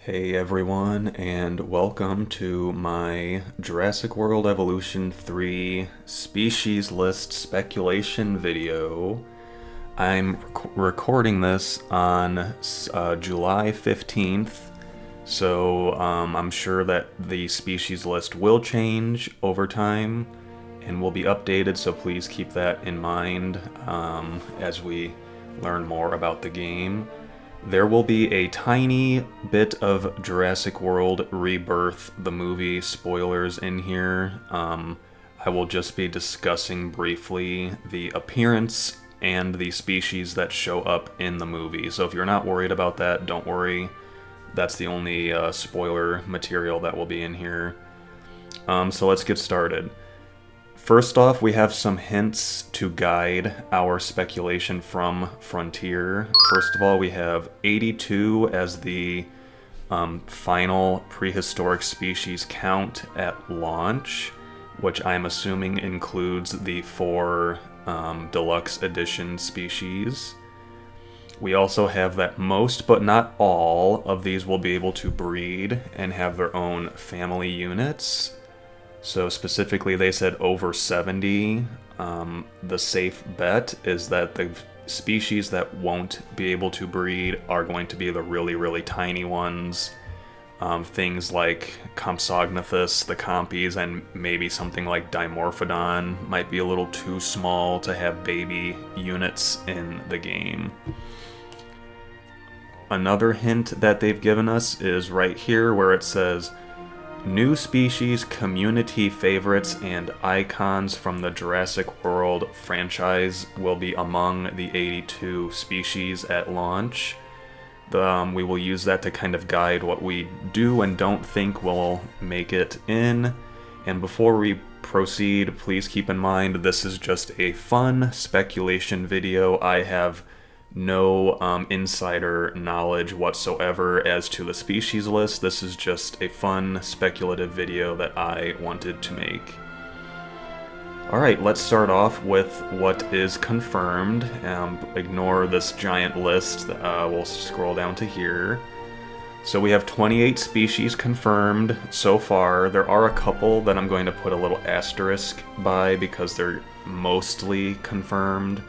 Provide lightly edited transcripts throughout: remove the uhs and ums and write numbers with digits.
Hey everyone, and welcome to my Jurassic World Evolution 3 species list speculation video. I'm recording this on July 15th, so I'm sure that the species list will change over time and will be updated, so please keep that in mind as we learn more about the game. There will be a tiny bit of Jurassic World Rebirth, the movie, spoilers in here. I will just be discussing briefly the appearance and the species that show up in the movie. So if you're not worried about that, don't worry. That's the only spoiler material that will be in here. So let's get started. First off, we have some hints to guide our speculation from Frontier. First of all, we have 82 as the final prehistoric species count at launch, which I'm assuming includes the 4 deluxe edition species. We also have that most, but not all, of these will be able to breed and have their own family units. So specifically, they said over 70. The safe bet is that the species that won't be able to breed are going to be the really, really tiny ones. Things like Compsognathus, the Compies, and maybe something like Dimorphodon might be a little too small to have baby units in the game. Another hint that they've given us is right here where it says, new species, community favorites, and icons from the Jurassic World franchise will be among the 82 species at launch. We will use that to kind of guide what we do and don't think will make it in. And before we proceed, please keep in mind this is just a fun speculation video. I have no insider knowledge whatsoever as to the species list. This is just a fun speculative video that I wanted to make. Alright, let's start off with what is confirmed. Ignore this giant list. We'll scroll down to here. So we have 28 species confirmed so far. There are a couple that I'm going to put a little asterisk by because they're mostly confirmed.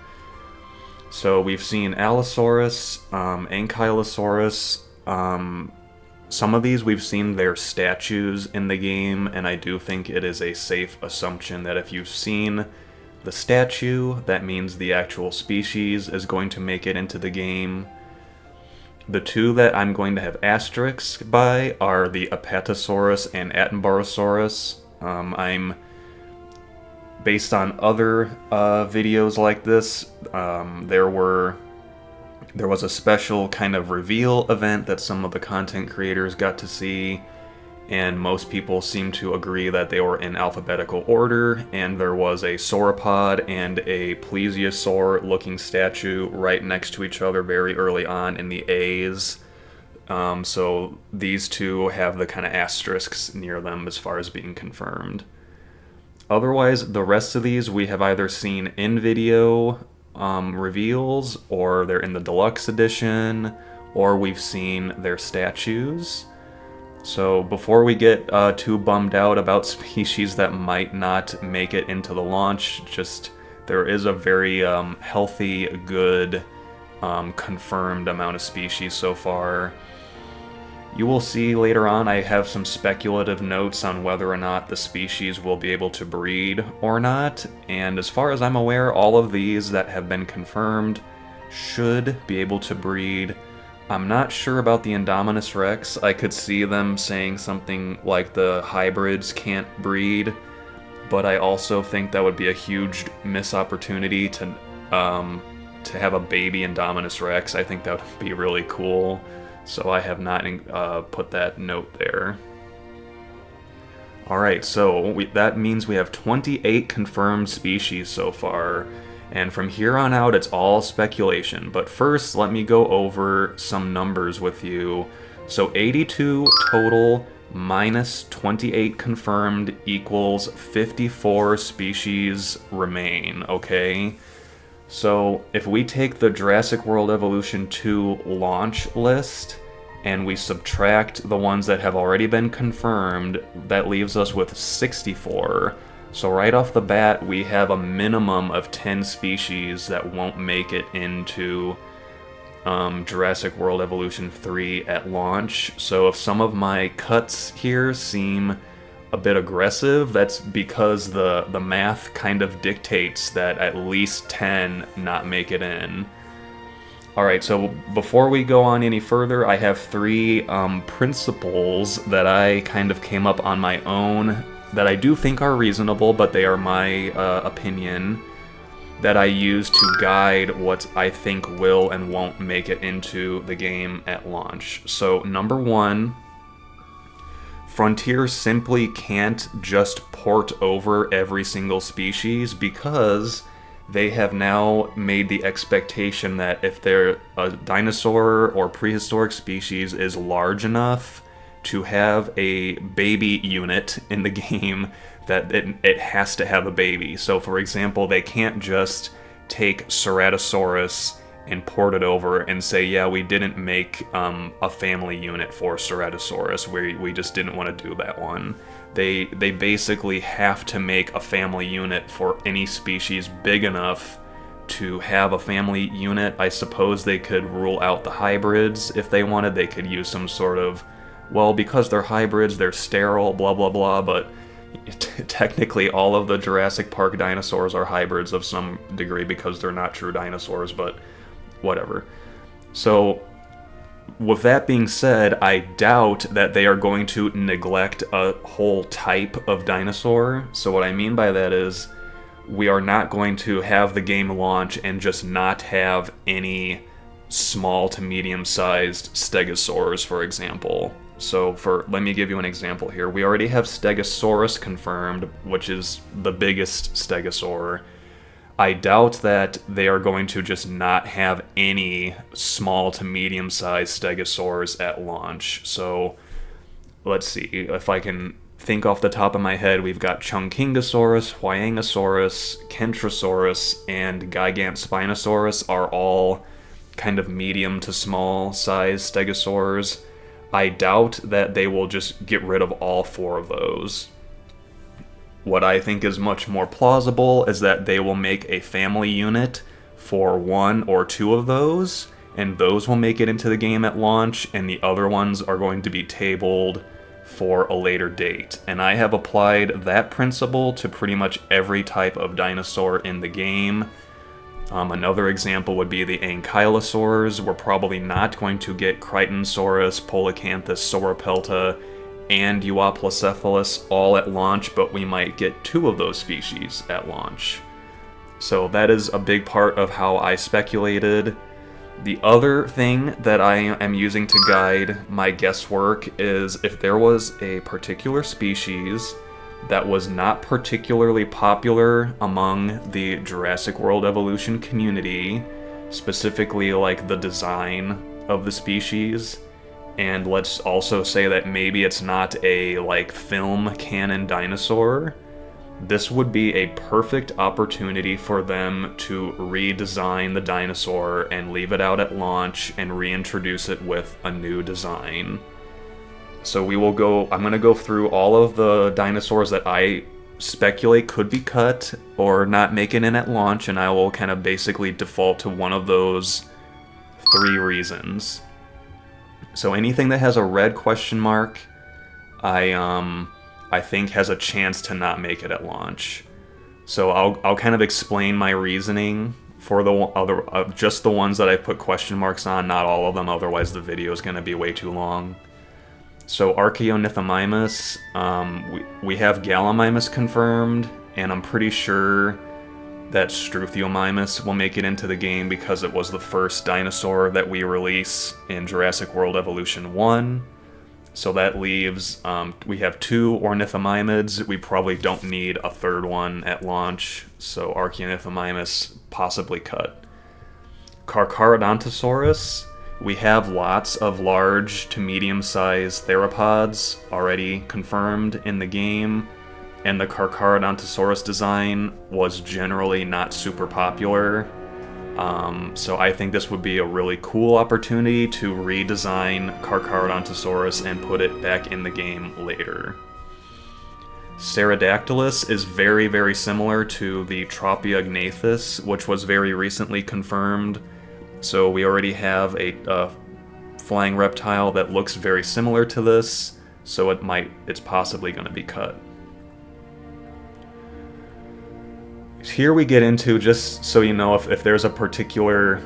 So we've seen Allosaurus, Ankylosaurus. Some of these we've seen their statues in the game, and I do think it is a safe assumption that if you've seen the statue, that means the actual species is going to make it into the game. The two that I'm going to have asterisks by are the Apatosaurus and Attenborosaurus. Based on other videos like this, there was a special kind of reveal event that some of the content creators got to see, and most people seem to agree that they were in alphabetical order, and there was a sauropod and a plesiosaur-looking statue right next to each other very early on in the A's. So these two have the kind of asterisks near them as far as being confirmed. Otherwise, the rest of these we have either seen in video reveals, or they're in the deluxe edition, or we've seen their statues. So before we get too bummed out about species that might not make it into the launch, just there is a very healthy, good, confirmed amount of species so far. You will see later on I have some speculative notes on whether or not the species will be able to breed or not, and as far as I'm aware, all of these that have been confirmed should be able to breed. I'm not sure about the Indominus Rex. I could see them saying something like the hybrids can't breed, but I also think that would be a huge missed opportunity to have a baby Indominus Rex. I think that would be really cool. So I have not put that note there. Alright, so that means we have 28 confirmed species so far, and from here on out it's all speculation. But first, let me go over some numbers with you. So 82 total minus 28 confirmed equals 54 species remain, okay? So if we take the Jurassic World Evolution 2 launch list and we subtract the ones that have already been confirmed, that leaves us with 64. So right off the bat, we have a minimum of 10 species that won't make it into Jurassic World Evolution 3 at launch. So if some of my cuts here seem a bit aggressive, that's because the math kind of dictates that at least 10 not make it in. Alright, so before we go on any further, I have 3 principles that I kind of came up on my own that I do think are reasonable, but they are my opinion, that I use to guide what I think will and won't make it into the game at launch. So number 1, Frontier simply can't just port over every single species, because they have now made the expectation that if a dinosaur or prehistoric species is large enough to have a baby unit in the game, that it has to have a baby. So for example, they can't just take Ceratosaurus and port it over and say, yeah, we didn't make a family unit for Ceratosaurus, we just didn't want to do that one. They basically have to make a family unit for any species big enough to have a family unit. I suppose they could rule out the hybrids if they wanted. They could use some sort of, well, because they're hybrids, they're sterile, blah blah blah, but technically all of the Jurassic Park dinosaurs are hybrids of some degree because they're not true dinosaurs, but whatever. So with that being said, I doubt that they are going to neglect a whole type of dinosaur. So what I mean by that is, we are not going to have the game launch and just not have any small to medium-sized stegosaurs, for example. So let me give you an example here. We already have Stegosaurus confirmed, which is the biggest stegosaur. I doubt that they are going to just not have any small to medium-sized stegosaurs at launch. So let's see, if I can think off the top of my head, we've got Chungkingosaurus, Huayangosaurus, Kentrosaurus, and Gigantspinosaurus are all kind of medium to small size stegosaurs. I doubt that they will just get rid of all 4 of those. What I think is much more plausible is that they will make a family unit for 1 or 2 of those, and those will make it into the game at launch, and the other ones are going to be tabled for a later date. And I have applied that principle to pretty much every type of dinosaur in the game. Another example would be the Ankylosaurs. We're probably not going to get Crichtonsaurus, Polacanthus, Sauropelta, and Euoplocephalus all at launch, but we might get 2 of those species at launch. So that is a big part of how I speculated. The other thing that I am using to guide my guesswork is if there was a particular species that was not particularly popular among the Jurassic World Evolution community, specifically like the design of the species, and let's also say that maybe it's not a like film canon dinosaur, this would be a perfect opportunity for them to redesign the dinosaur and leave it out at launch and reintroduce it with a new design. So I'm going to go through all of the dinosaurs that I speculate could be cut or not make it in at launch, and I will kind of basically default to one of those 3 reasons. So anything that has a red question mark, I think has a chance to not make it at launch. So I'll kind of explain my reasoning for the other, just the ones that I put question marks on, not all of them, otherwise the video is going to be way too long. So Archaeonythomimus, we have Gallimimus confirmed, and I'm pretty sure that Struthiomimus will make it into the game because it was the first dinosaur that we release in Jurassic World Evolution 1. So that leaves, we have 2 Ornithomimids. We probably don't need a 3rd one at launch, so Archaeonythomimus possibly cut. Carcharodontosaurus, we have lots of large to medium-sized theropods already confirmed in the game, and the Carcharodontosaurus design was generally not super popular. So I think this would be a really cool opportunity to redesign Carcharodontosaurus and put it back in the game later. Pterodactylus is very, very similar to the Tropiognathus, which was very recently confirmed. So we already have a flying reptile that looks very similar to this, so it's possibly going to be cut. Here we get into, just so you know, if there's a particular,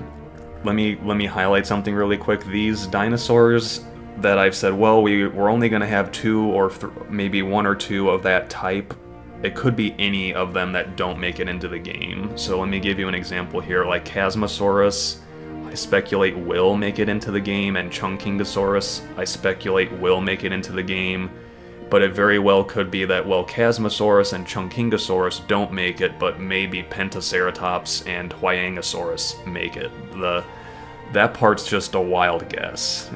let me highlight something really quick. These dinosaurs that I've said, well, we're only going to have two or maybe one or two of that type. It could be any of them that don't make it into the game. So let me give you an example here, like Chasmosaurus, I speculate will make it into the game, and Chunkingosaurus, I speculate will make it into the game. But it very well could be that, well, Chasmosaurus and Chunkingosaurus don't make it, but maybe Pentaceratops and Huayangosaurus make it. That part's just a wild guess.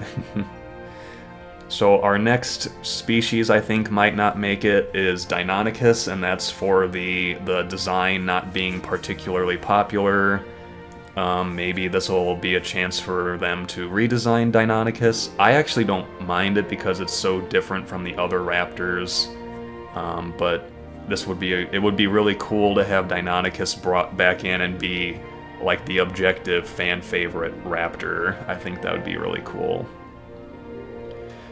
So our next species I think might not make it is Deinonychus, and that's for the design not being particularly popular. Maybe this will be a chance for them to redesign Deinonychus. I actually don't mind it because it's so different from the other raptors, but it would be really cool to have Deinonychus brought back in and be like the objective fan favorite raptor. I think that would be really cool.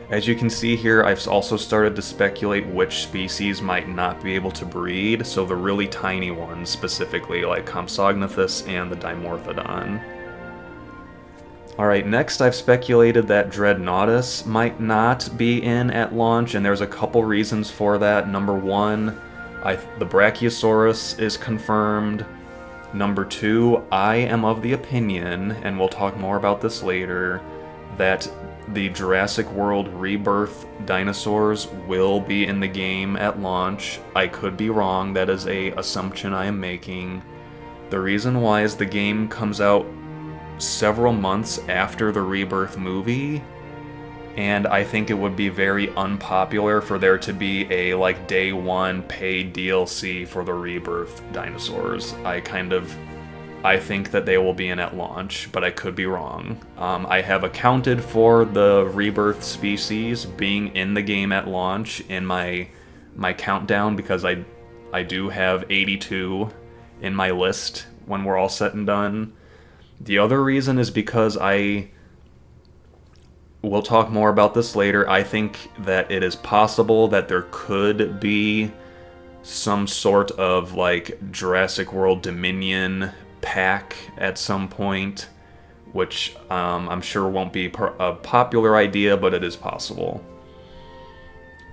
As you can see here, I've also started to speculate which species might not be able to breed, so the really tiny ones, specifically like Compsognathus and the Dimorphodon. Alright, next I've speculated that Dreadnoughtus might not be in at launch, and there's a couple reasons for that. Number one, the Brachiosaurus is confirmed. Number two, I am of the opinion, and we'll talk more about this later, that the Jurassic World Rebirth dinosaurs will be in the game at launch. I could be wrong, that is an assumption I am making. The reason why is the game comes out several months after the Rebirth movie, and I think it would be very unpopular for there to be a like day one paid DLC for the Rebirth dinosaurs. I think that they will be in at launch, but I could be wrong. I have accounted for the Rebirth species being in the game at launch in my countdown, because I do have 82 in my list when we're all said and done. The other reason is because we'll talk more about this later. I think that it is possible that there could be some sort of like Jurassic World Dominion pack at some point, which I'm sure won't be a popular idea, but it is possible.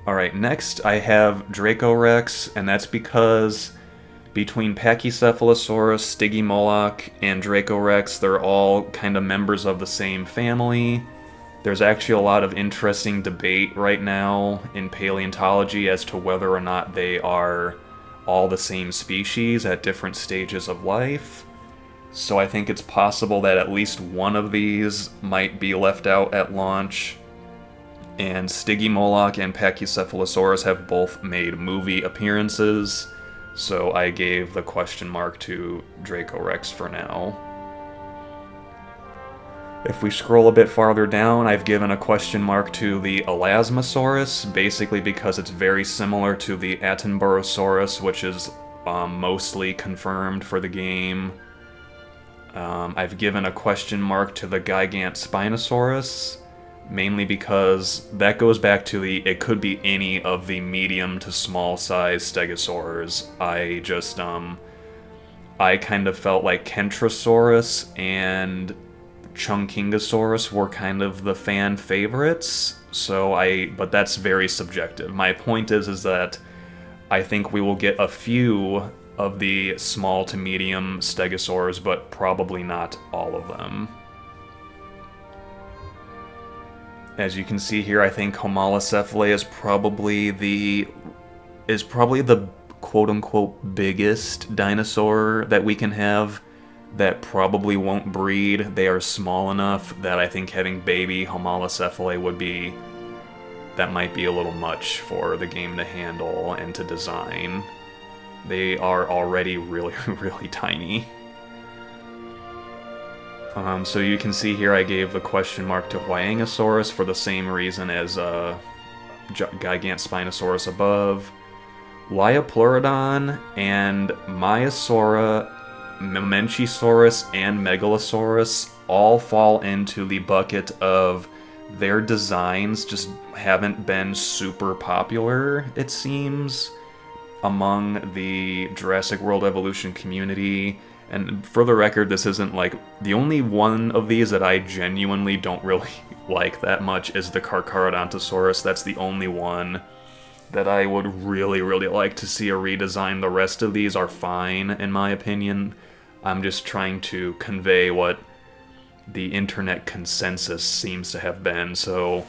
Alright, next I have Dracorex, and that's because between Pachycephalosaurus, Stygimoloch, and Dracorex, they're all kind of members of the same family. There's actually a lot of interesting debate right now in paleontology as to whether or not they are all the same species at different stages of life. So I think it's possible that at least one of these might be left out at launch. And Stygimoloch and Pachycephalosaurus have both made movie appearances, so I gave the question mark to Dracorex for now. If we scroll a bit farther down, I've given a question mark to the Elasmosaurus, basically because it's very similar to the Attenborosaurus, which is mostly confirmed for the game. I've given a question mark to the Gigantspinosaurus, mainly because that goes back to it could be any of the medium to small size stegosaurs. I kind of felt like Kentrosaurus and Chunkingosaurus were kind of the fan favorites, but that's very subjective. My point is that I think we will get a few of the small to medium stegosaurs, but probably not all of them. As you can see here, I think Homalocephalae is probably the quote-unquote biggest dinosaur that we can have that probably won't breed. They are small enough that I think having baby Homalocephalae that might be a little much for the game to handle and to design. They are already really, really tiny. So you can see here I gave the question mark to Huayangosaurus for the same reason as Gigantspinosaurus above. Liopleurodon and Maiasaura, Mamenchisaurus, and Megalosaurus all fall into the bucket of their designs just haven't been super popular, it seems, among the Jurassic World Evolution community. And for the record, this isn't like the only one of these that I genuinely don't really like that much is the Carcharodontosaurus. That's the only one that I would really, really like to see a redesign. The rest of these are fine, in my opinion. I'm just trying to convey what the internet consensus seems to have been. So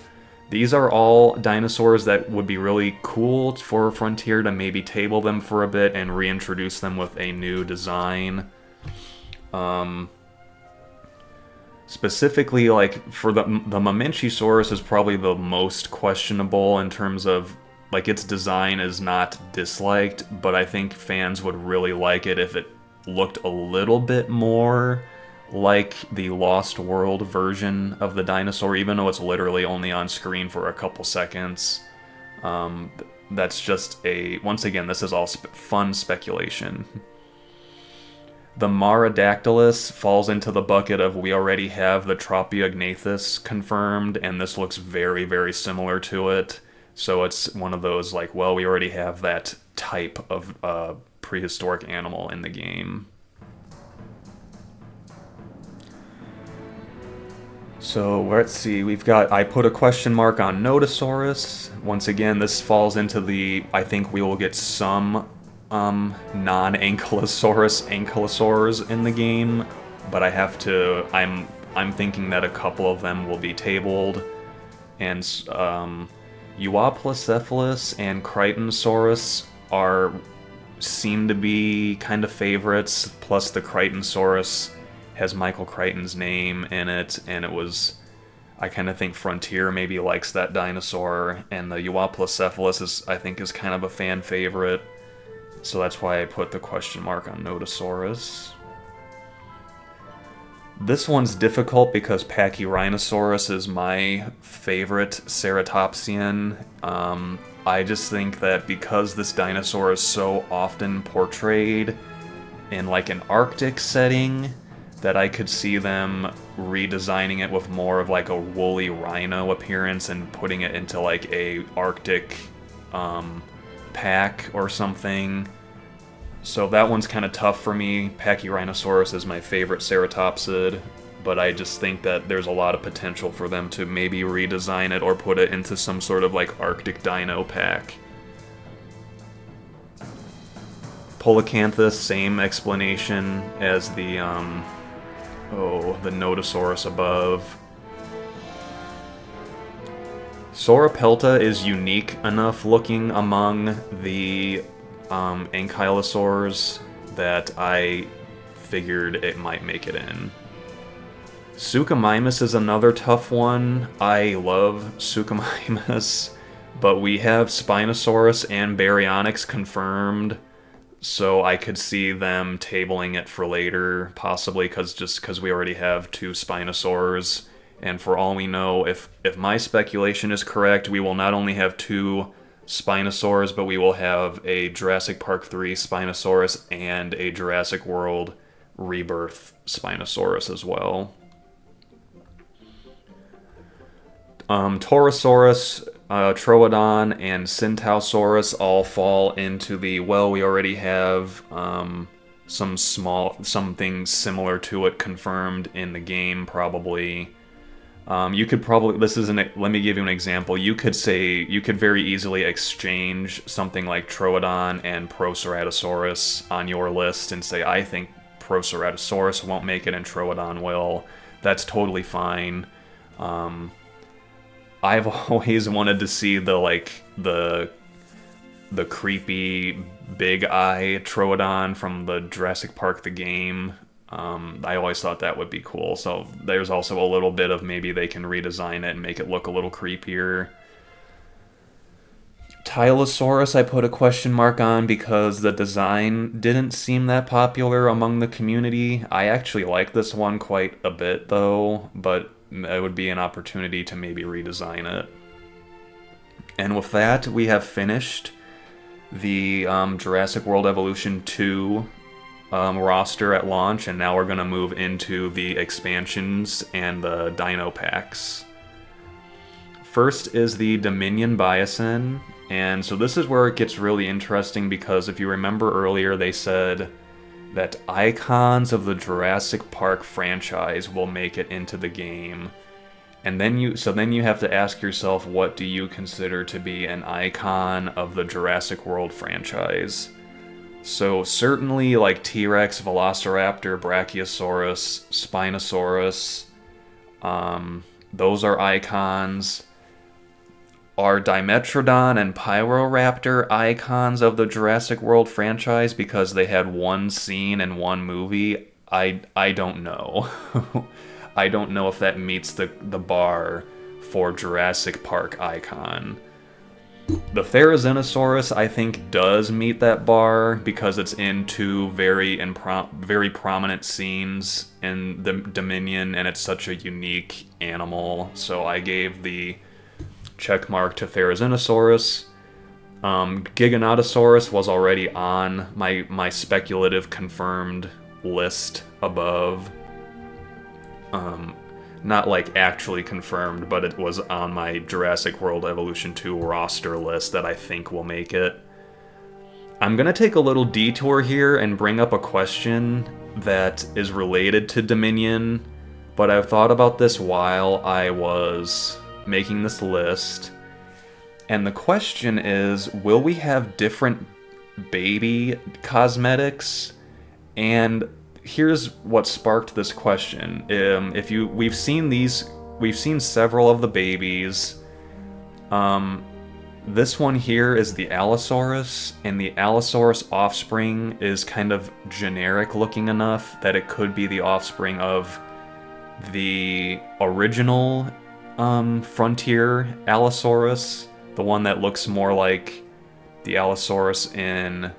these are all dinosaurs that would be really cool for Frontier to maybe table them for a bit and reintroduce them with a new design. Specifically, like, for the Mamenchisaurus is probably the most questionable in terms of, like, its design is not disliked, but I think fans would really like it if it looked a little bit more like the Lost World version of the dinosaur, even though it's literally only on screen for a couple seconds. That's just once again, this is all fun speculation. The Marodactylus falls into the bucket of we already have the Tropiognathus confirmed, and this looks very, very similar to it. So it's one of those, like, well, we already have that type of prehistoric animal in the game. So let's see, I put a question mark on Nodosaurus. Once again, this falls into I think we will get some non-ankylosaurs in the game, but I'm thinking that a couple of them will be tabled, and Euoplocephalus and Crichtonsaurus seem to be kind of favorites, plus the Crichtonsaurus has Michael Crichton's name in it, and I kind of think Frontier maybe likes that dinosaur, and the Euoplocephalus I think is kind of a fan favorite. So that's why I put the question mark on Nodosaurus. This one's difficult because Pachyrhinosaurus is my favorite ceratopsian. I just think that because this dinosaur is so often portrayed in like an Arctic setting, that I could see them redesigning it with more of like a woolly rhino appearance and putting it into like a Arctic pack or something. So that one's kind of tough for me. Pachyrhinosaurus is my favorite ceratopsid, but I just think that there's a lot of potential for them to maybe redesign it or put it into some sort of like Arctic dino pack. Polacanthus, same explanation as the Nodosaurus above. Sauropelta is unique enough looking among the ankylosaurs that I figured it might make it in. Suchomimus is another tough one. I love Suchomimus, but we have Spinosaurus and Baryonyx confirmed, so I could see them tabling it for later, possibly because we already have two Spinosaurs. And for all we know, if my speculation is correct, we will not only have two Spinosaurs, but we will have a Jurassic Park 3 Spinosaurus and a Jurassic World Rebirth Spinosaurus as well. Torosaurus, Troodon, and Centausaurus all fall into the, well, we already have something similar to it confirmed in the game, probably. You could probably, let me give you an example. You could very easily exchange something like Troodon and Proceratosaurus on your list and say, I think Proceratosaurus won't make it and Troodon will. That's totally fine. I've always wanted to see the creepy big eye Troodon from the Jurassic Park the game. I always thought that would be cool, so there's also a little bit of maybe they can redesign it and make it look a little creepier. Tylosaurus I put a question mark on because the design didn't seem that popular among the community. I actually like this one quite a bit though, but it would be an opportunity to maybe redesign it. And with that, we have finished the Jurassic World Evolution 2 roster at launch, and now we're going to move into the expansions and the dino packs. First is the Dominion Bison, and so this is where it gets really interesting because if you remember earlier, they said that icons of the Jurassic Park franchise will make it into the game. And then you have to ask yourself, what do you consider to be an icon of the Jurassic World franchise? So certainly like T-Rex, Velociraptor, Brachiosaurus, Spinosaurus, those are icons. Are Dimetrodon and Pyroraptor icons of the Jurassic World franchise because they had one scene in one movie? I don't know. I don't know if that meets the bar for Jurassic Park icon. The Therizinosaurus, I think, does meet that bar because it's in two very prominent scenes in the Dominion, and it's such a unique animal. So I gave the check mark to Therizinosaurus. Giganotosaurus was already on my speculative confirmed list above. Not like actually confirmed, but it was on my Jurassic World Evolution 2 roster list that I think will make it. I'm gonna take a little detour here and bring up a question that is related to Dominion, but I've thought about this while I was making this list. And the question is, will we have different baby cosmetics? And here's what sparked this question. We've seen several of the babies. This one here is the Allosaurus, and the Allosaurus offspring is kind of generic looking enough that it could be the offspring of the original Frontier Allosaurus, the one that looks more like the Allosaurus in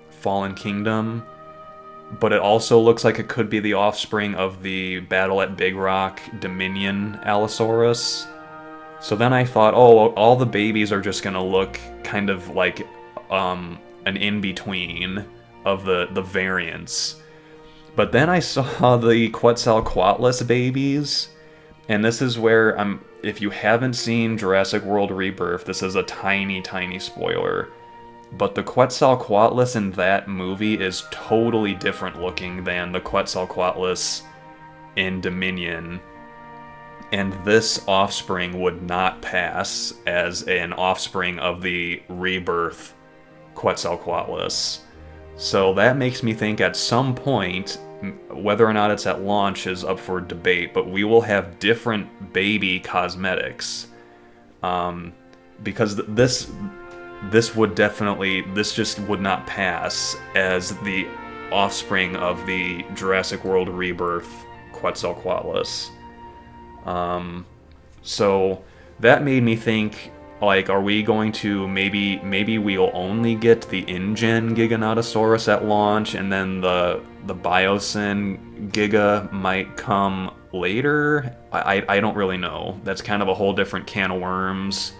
Fallen Kingdom. But it also looks like it could be the offspring of the Battle at Big Rock Dominion Allosaurus. So then I thought, oh, all the babies are just gonna look kind of like an in-between of the variants. But then I saw the Quetzalcoatlus babies, and this is where if you haven't seen Jurassic World Rebirth, this is a tiny, tiny spoiler. But the Quetzalcoatlus in that movie is totally different looking than the Quetzalcoatlus in Dominion. And this offspring would not pass as an offspring of the Rebirth Quetzalcoatlus. So that makes me think at some point, whether or not it's at launch is up for debate, but we will have different baby cosmetics. Because this just would not pass as the offspring of the Jurassic World Rebirth Quetzalcoatlus. So that made me think, like, are we going to maybe we'll only get the InGen Giganotosaurus at launch, and then the Biosyn Giga might come later? I don't really know. That's kind of a whole different can of worms.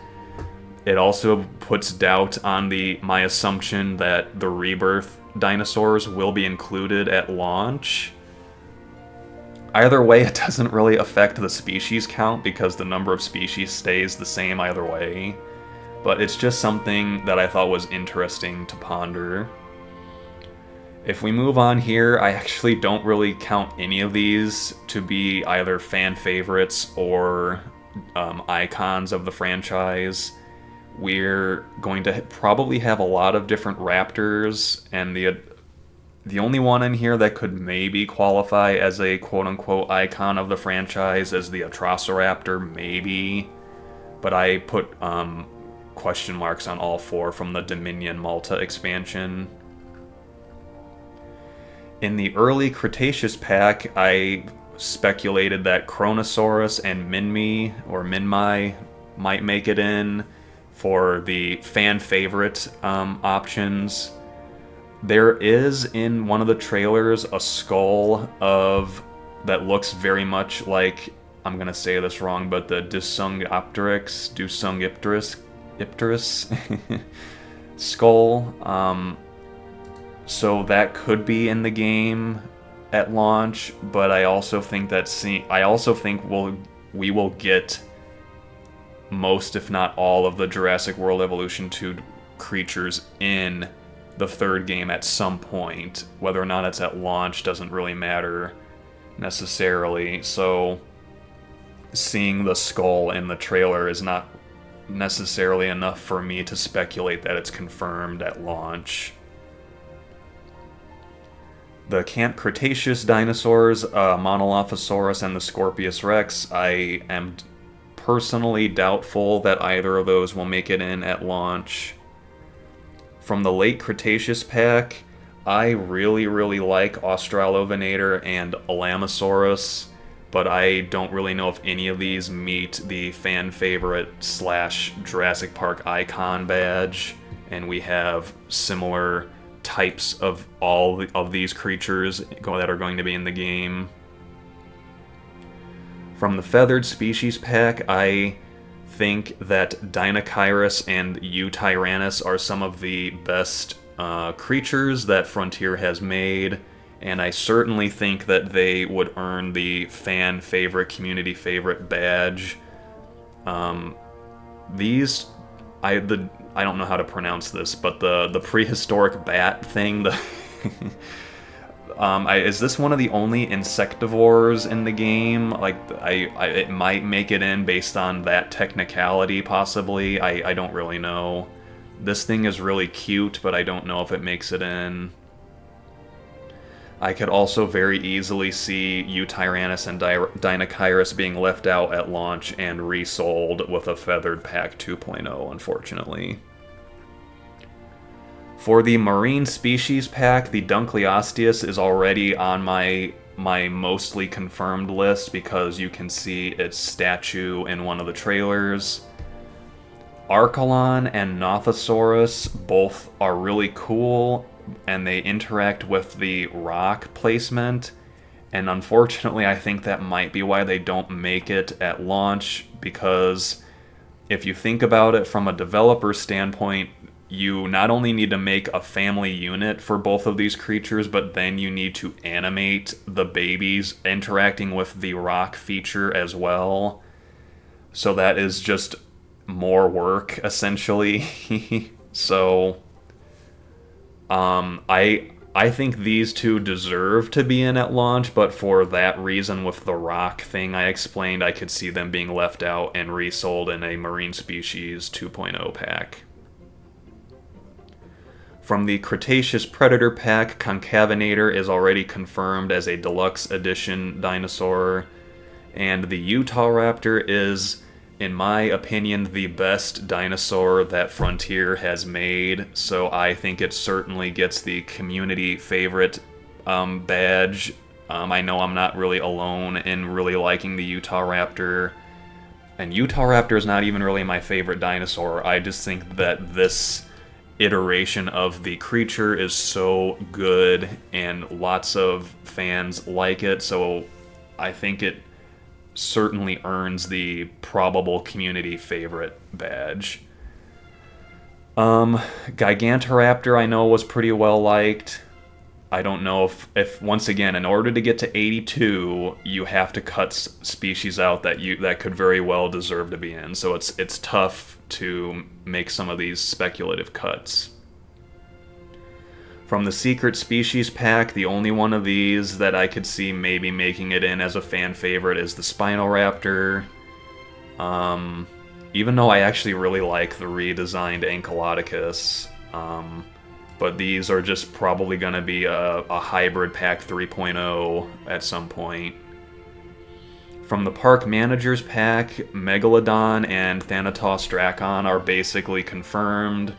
It also puts doubt on my assumption that the Rebirth dinosaurs will be included at launch. Either way, it doesn't really affect the species count because the number of species stays the same either way. But it's just something that I thought was interesting to ponder. If we move on here, I actually don't really count any of these to be either fan favorites or icons of the franchise. We're going to probably have a lot of different raptors, and the only one in here that could maybe qualify as a quote-unquote icon of the franchise is the Atrociraptor, maybe. But I put question marks on all four from the Dominion Malta expansion. In the early Cretaceous pack, I speculated that Kronosaurus and Minmi might make it in. for the fan favorite options. There is in one of the trailers a skull that looks very much like, I'm gonna say this wrong, but the Dusungipterus skull. So that could be in the game at launch, but I also think we will get most, if not all, of the Jurassic World Evolution 2 creatures in the third game at some point. Whether or not it's at launch doesn't really matter necessarily. So seeing the skull in the trailer is not necessarily enough for me to speculate that it's confirmed at launch. The Camp Cretaceous dinosaurs, Monolophosaurus and the Scorpius Rex, I am personally doubtful that either of those will make it in at launch. From the Late Cretaceous pack, I really, really like Australovenator and Alamosaurus, but I don't really know if any of these meet the fan favorite / Jurassic Park icon badge, and we have similar types of all of these creatures that are going to be in the game. From the Feathered Species pack, I think that Deinonychirus and Eutyrannus are some of the best creatures that Frontier has made, and I certainly think that they would earn the fan favorite, community favorite badge. I don't know how to pronounce this, but the prehistoric bat thing, is this one of the only insectivores in the game? Like, it might make it in based on that technicality, possibly. I don't really know. This thing is really cute, but I don't know if it makes it in. I could also very easily see Eutyrannus and Deinonychirus being left out at launch and resold with a Feathered Pack 2.0, unfortunately. For the Marine Species pack, the Dunkleosteus is already on my mostly confirmed list because you can see its statue in one of the trailers. Archelon and Nothosaurus both are really cool, and they interact with the rock placement, and unfortunately I think that might be why they don't make it at launch, because if you think about it from a developer standpoint, you not only need to make a family unit for both of these creatures, but then you need to animate the babies interacting with the rock feature as well. So that is just more work, essentially. So I think these two deserve to be in at launch, but for that reason with the rock thing I explained, I could see them being left out and resold in a Marine Species 2.0 pack. From the Cretaceous Predator pack, Concavinator is already confirmed as a deluxe edition dinosaur, and the Utahraptor is, in my opinion, the best dinosaur that Frontier has made, so I think it certainly gets the community favorite badge. I know I'm not really alone in really liking the Utahraptor, and Utahraptor is not even really my favorite dinosaur. I just think that this iteration of the creature is so good, and lots of fans like it, so I think it certainly earns the probable community favorite badge. Gigantoraptor I know was pretty well liked. I don't know if once again, in order to get to 82, you have to cut species out that could very well deserve to be in. So it's tough to make some of these speculative cuts. From the Secret Species pack, the only one of these that I could see maybe making it in as a fan favorite is the Spinoraptor. Even though I actually really like the redesigned Ankylodocus. But these are just probably going to be a hybrid pack 3.0 at some point. From the Park Managers pack, Megalodon and Thanatos Dracon are basically confirmed.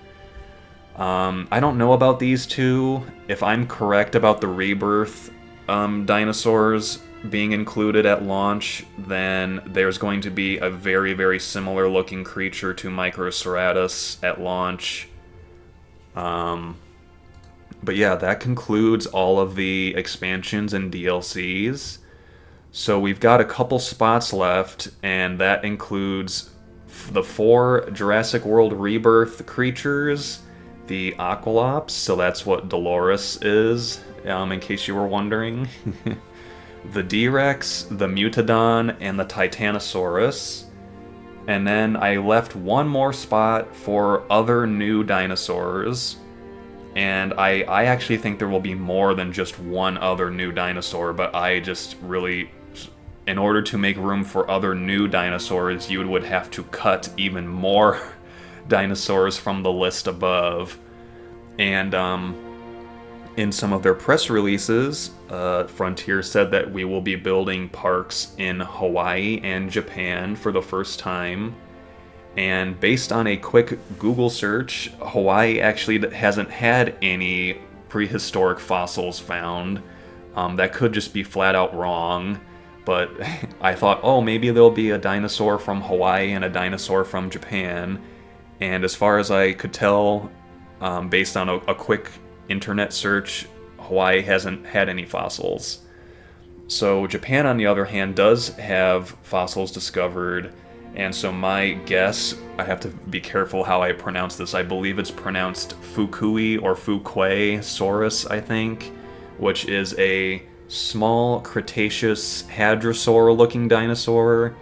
I don't know about these two. If I'm correct about the Rebirth dinosaurs, being included at launch, then there's going to be a very, very similar looking creature to Microceratus at launch. But yeah, that concludes all of the expansions and DLCs. So we've got a couple spots left, and that includes the 4 Jurassic World Rebirth creatures, the Aqualops, so that's what Dolores is, in case you were wondering. The D-Rex, the Mutodon, and the Titanosaurus. And then I left one more spot for other new dinosaurs. And I actually think there will be more than just one other new dinosaur, but I just really, in order to make room for other new dinosaurs, you would have to cut even more dinosaurs from the list above. And in some of their press releases, Frontier said that we will be building parks in Hawaii and Japan for the first time. And based on a quick Google search, Hawaii actually hasn't had any prehistoric fossils found. That could just be flat out wrong, but I thought, oh, maybe there'll be a dinosaur from Hawaii and a dinosaur from Japan. And as far as I could tell, based on a quick internet search, Hawaii hasn't had any fossils. So Japan, on the other hand, does have fossils discovered. And so my guess, I have to be careful how I pronounce this, I believe it's pronounced Fukui or Fuquay-saurus, I think, which is a small Cretaceous hadrosaur-looking dinosaur.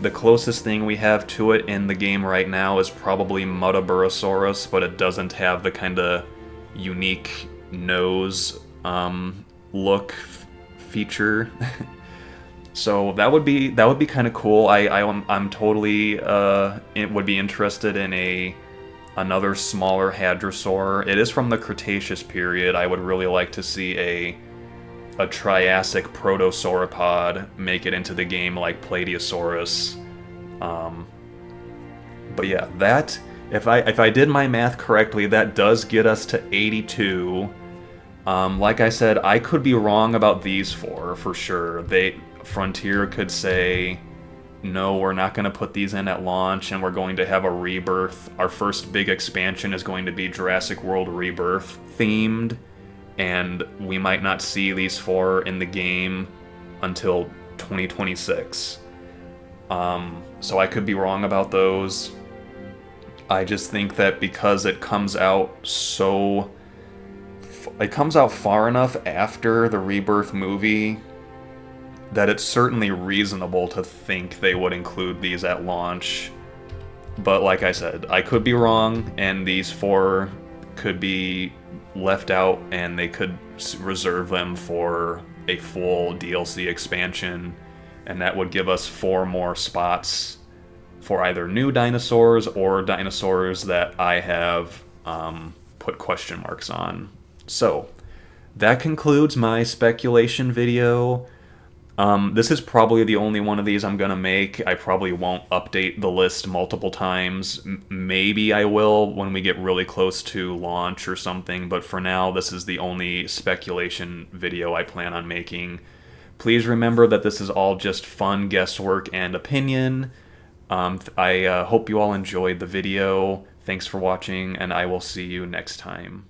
The closest thing we have to it in the game right now is probably Muttaburrasaurus, but it doesn't have the kind of unique nose look feature. So that would be kind of cool. I'm totally would be interested in another smaller hadrosaur. It is from the Cretaceous period. I would really like to see a Triassic protosauropod make it into the game like Plateosaurus. But yeah, that if I did my math correctly, that does get us to 82. Like I said, I could be wrong about these 4 for sure. Frontier could say, no, we're not going to put these in at launch, and we're going to have a rebirth. Our first big expansion is going to be Jurassic World Rebirth themed, and we might not see these 4 in the game until 2026. So I could be wrong about those. I just think that because it comes out far enough after the Rebirth movie that it's certainly reasonable to think they would include these at launch. But like I said, I could be wrong, and these 4 could be left out, and they could reserve them for a full DLC expansion, and that would give us 4 more spots for either new dinosaurs or dinosaurs that I have put question marks on. So, that concludes my speculation video. This is probably the only one of these I'm gonna make. I probably won't update the list multiple times. Maybe I will when we get really close to launch or something, but for now, this is the only speculation video I plan on making. Please remember that this is all just fun guesswork and opinion. I hope you all enjoyed the video. Thanks for watching, and I will see you next time.